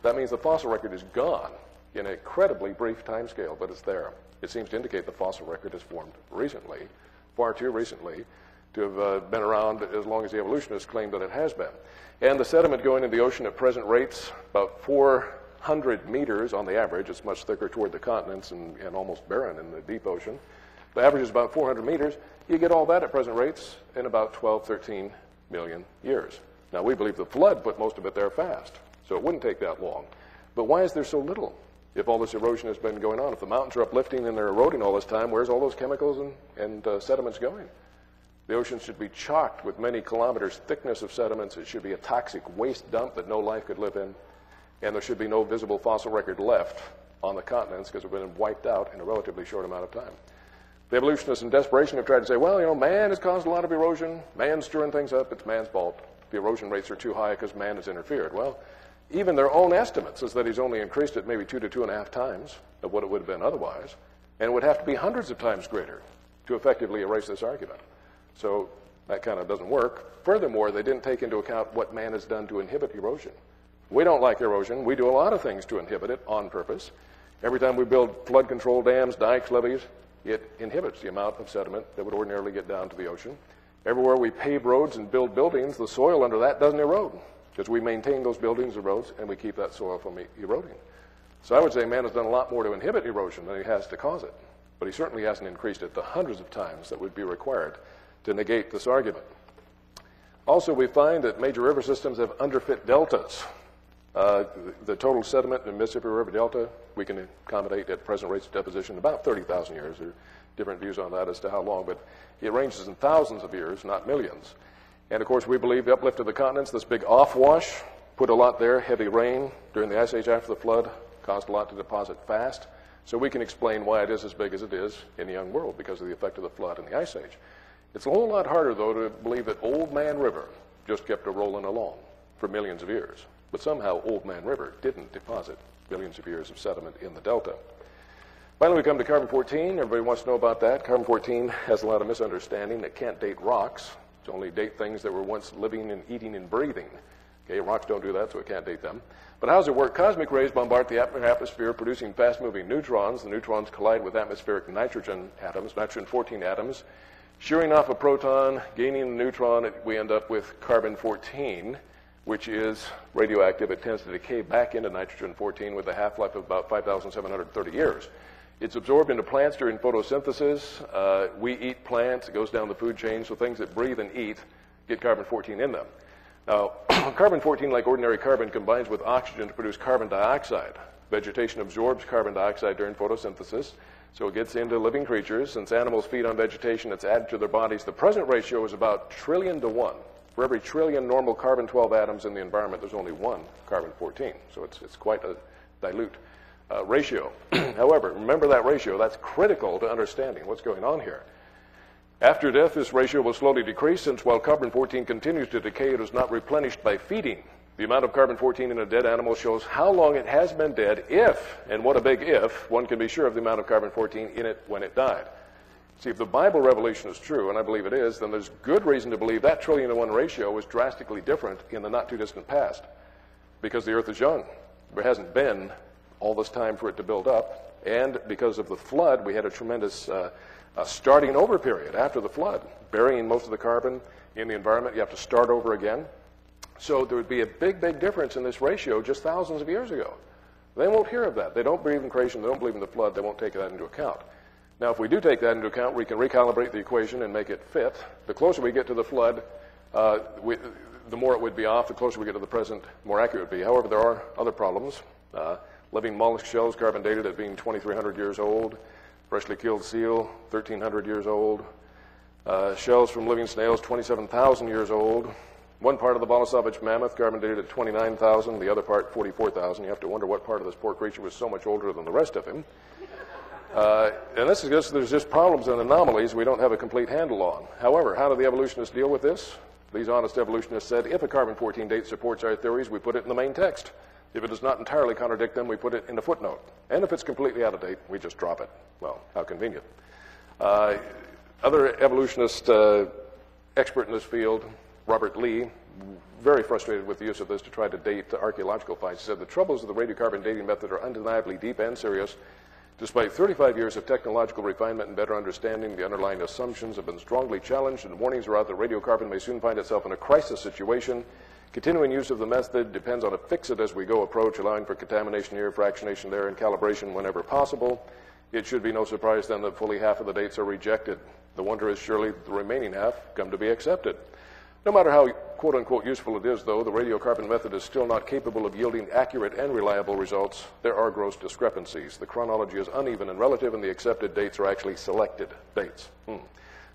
That means the fossil record is gone in an incredibly brief time scale, but it's there. It seems to indicate the fossil record has formed recently, far too recently, to have been around as long as the evolutionists claim that it has been. And the sediment going into the ocean at present rates, about 400 meters on the average. It's much thicker toward the continents and almost barren in the deep ocean. The average is about 400 meters. You get all that at present rates in about 12, 13 million years. Now, we believe the flood put most of it there fast, so it wouldn't take that long. But why is there so little if all this erosion has been going on? If the mountains are uplifting and they're eroding all this time, where's all those chemicals and sediments going? The ocean should be chocked with many kilometers thickness of sediments. It should be a toxic waste dump that no life could live in, and there should be no visible fossil record left on the continents because they've been wiped out in a relatively short amount of time. The evolutionists in desperation have tried to say, well, man has caused a lot of erosion. Man's stirring things up. It's man's fault. The erosion rates are too high because man has interfered. Well, even their own estimates is that he's only increased it maybe 2 to 2.5 times of what it would have been otherwise, and it would have to be hundreds of times greater to effectively erase this argument. So that kind of doesn't work. Furthermore, they didn't take into account what man has done to inhibit erosion. We don't like erosion. We do a lot of things to inhibit it on purpose. Every time we build flood control dams, dikes, levees, it inhibits the amount of sediment that would ordinarily get down to the ocean. Everywhere we pave roads and build buildings, the soil under that doesn't erode because we maintain those buildings and roads and we keep that soil from eroding. So I would say man has done a lot more to inhibit erosion than he has to cause it. But he certainly hasn't increased it the hundreds of times that would be required to negate this argument. Also, we find that major river systems have underfit deltas. The total sediment in the Mississippi River Delta, we can accommodate at present rates of deposition about 30,000 years. There are different views on that as to how long, but it ranges in thousands of years, not millions. And of course, we believe the uplift of the continents, this big off-wash, put a lot there. Heavy rain during the Ice Age after the flood caused a lot to deposit fast. So we can explain why it is as big as it is in the young world because of the effect of the flood and the Ice Age. It's a whole lot harder, though, to believe that Old Man River just kept rolling along for millions of years. But somehow Old Man River didn't deposit billions of years of sediment in the delta. Finally, we come to carbon-14. Everybody wants to know about that. Carbon-14 has a lot of misunderstanding. It can't date rocks. It only date things that were once living and eating and breathing. Okay, rocks don't do that, so it can't date them. But how does it work? Cosmic rays bombard the atmosphere, producing fast-moving neutrons. The neutrons collide with atmospheric nitrogen atoms, nitrogen-14 atoms. Shearing off a proton, gaining a neutron, we end up with carbon-14, which is radioactive. It tends to decay back into nitrogen-14 with a half-life of about 5,730 years. It's absorbed into plants during photosynthesis. We eat plants. It goes down the food chain, so things that breathe and eat get carbon-14 in them. Now, carbon-14, like ordinary carbon, combines with oxygen to produce carbon dioxide. Vegetation absorbs carbon dioxide during photosynthesis, so it gets into living creatures. Since animals feed on vegetation, it's added to their bodies. The present ratio is about trillion to 1. For every trillion normal carbon-12 atoms in the environment, there's only 1 carbon-14, so it's quite a dilute ratio. However, remember that ratio. That's critical to understanding what's going on here. After death, this ratio will slowly decrease, since while carbon-14 continues to decay, it is not replenished by feeding. The amount of carbon-14 in a dead animal shows how long it has been dead if, and what a big if, one can be sure of the amount of carbon-14 in it when it died. See, if the Bible revelation is true, and I believe it is, then there's good reason to believe that trillion to 1 ratio was drastically different in the not-too-distant past, because the earth is young. There hasn't been all this time for it to build up, and because of the flood, we had a tremendous starting over period after the flood, burying most of the carbon in the environment. You have to start over again. So there would be a big, big difference in this ratio just thousands of years ago. They won't hear of that. They don't believe in creation. They don't believe in the flood. They won't take that into account. Now, if we do take that into account, we can recalibrate the equation and make it fit. The closer we get to the flood, the more it would be off. The closer we get to the present, the more accurate it would be. However, there are other problems. Living mollusk shells, carbon dated at being 2,300 years old. Freshly killed seal, 1,300 years old. Shells from living snails, 27,000 years old. One part of the Bolosovich mammoth, carbon dated at 29,000. The other part, 44,000. You have to wonder what part of this poor creature was so much older than the rest of him. And this is just, there's just problems and anomalies we don't have a complete handle on. However, how do the evolutionists deal with this? These honest evolutionists said, if a carbon-14 date supports our theories, we put it in the main text. If it does not entirely contradict them, we put it in a footnote. And if it's completely out of date, we just drop it. Well, how convenient. Other evolutionist expert in this field, Robert Lee, very frustrated with the use of this to try to date archaeological finds. He said, the troubles of the radiocarbon dating method are undeniably deep and serious. Despite 35 years of technological refinement and better understanding, the underlying assumptions have been strongly challenged, and warnings are out that radiocarbon may soon find itself in a crisis situation. Continuing use of the method depends on a fix-it-as-we-go approach, allowing for contamination here, fractionation there, and calibration whenever possible. It should be no surprise then that fully half of the dates are rejected. The wonder is surely the remaining half come to be accepted. No matter how quote-unquote useful it is, though, the radiocarbon method is still not capable of yielding accurate and reliable results. There are gross discrepancies. The chronology is uneven and relative, and the accepted dates are actually selected dates.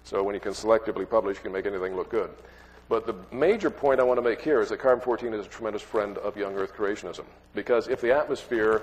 So when you can selectively publish, you can make anything look good. But the major point I want to make here is that carbon-14 is a tremendous friend of young Earth creationism. Because if the atmosphere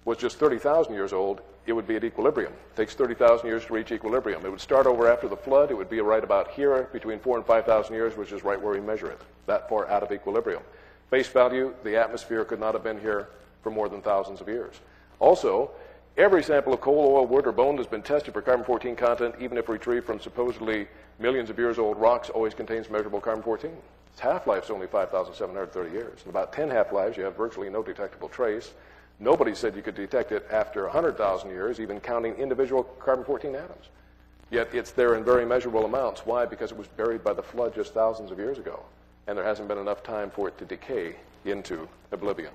was just 30,000 years old, it would be at equilibrium. It takes 30,000 years to reach equilibrium. It would start over after the flood. It would be right about here, between 4,000 and 5,000 years, which is right where we measure it, that far out of equilibrium. Face value, the atmosphere could not have been here for more than thousands of years. Also, every sample of coal, oil, wood, or bone has been tested for carbon-14 content, even if retrieved from supposedly millions of years old rocks, always contains measurable carbon-14. Its half-life is only 5,730 years. In about 10 half-lives, you have virtually no detectable trace. Nobody said you could detect it after 100,000 years, even counting individual carbon-14 atoms. Yet it's there in very measurable amounts. Why? Because it was buried by the flood just thousands of years ago, and there hasn't been enough time for it to decay into oblivion.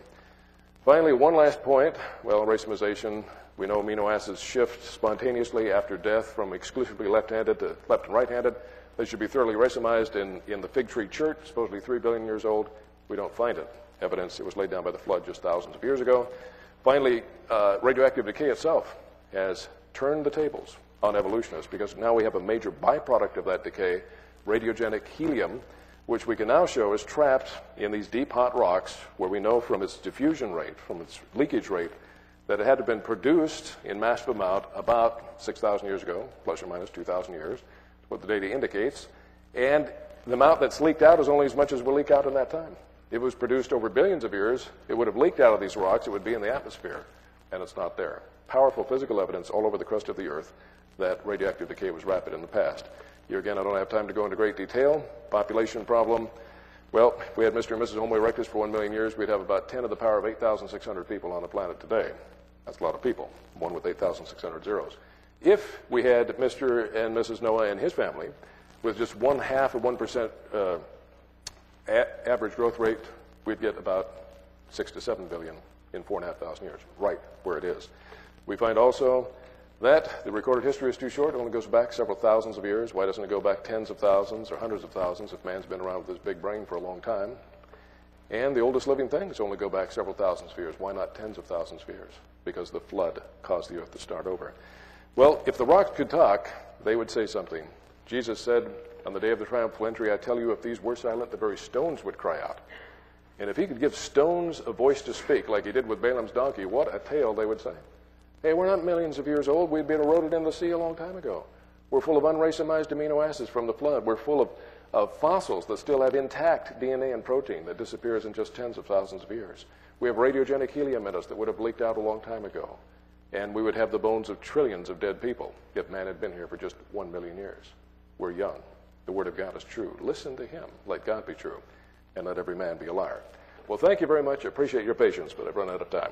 Finally, one last point. Well, racemization. We know amino acids shift spontaneously after death from exclusively left-handed to left and right-handed. They should be thoroughly racemized in the fig tree church, supposedly 3 billion years old. We don't find it. Evidence it was laid down by the flood just thousands of years ago. Finally, radioactive decay itself has turned the tables on evolutionists, because now we have a major byproduct of that decay, radiogenic helium, which we can now show is trapped in these deep, hot rocks, where we know from its diffusion rate, from its leakage rate, that it had to have been produced in massive amount about 6,000 years ago, plus or minus 2,000 years, what the data indicates. And the amount that's leaked out is only as much as will leak out in that time. If it was produced over billions of years, it would have leaked out of these rocks, it would be in the atmosphere, and it's not there. Powerful physical evidence all over the crust of the Earth that radioactive decay was rapid in the past. Here again, I don't have time to go into great detail. Population problem. Well, if we had Mr. and Mrs. Homo erectus for 1 million years, we'd have about 10 to the power of 8,600 people on the planet today. That's a lot of people, one with 8,600 zeros. If we had Mr. and Mrs. Noah and his family with just 1/2 of 1% average growth rate, we'd get about 6 to 7 billion in 4,500 years, right where it is. We find also that the recorded history is too short. It only goes back several thousands of years. Why doesn't it go back tens of thousands or hundreds of thousands if man's been around with his big brain for a long time? And the oldest living things only go back several thousands of years. Why not tens of thousands of years? Because the flood caused the earth to start over. Well, if the rocks could talk, they would say something. Jesus said, on the day of the triumphal entry, I tell you, if these were silent, the very stones would cry out. And if he could give stones a voice to speak, like he did with Balaam's donkey, what a tale they would say. Hey, we're not millions of years old. We'd been eroded in the sea a long time ago. We're full of unracemized amino acids from the flood. We're full of fossils that still have intact DNA and protein that disappears in just tens of thousands of years. We have radiogenic helium in us that would have leaked out a long time ago. And we would have the bones of trillions of dead people if man had been here for just 1 million years. We're young. The Word of God is true. Listen to him. Let God be true. And let every man be a liar. Well, thank you very much. I appreciate your patience, but I've run out of time.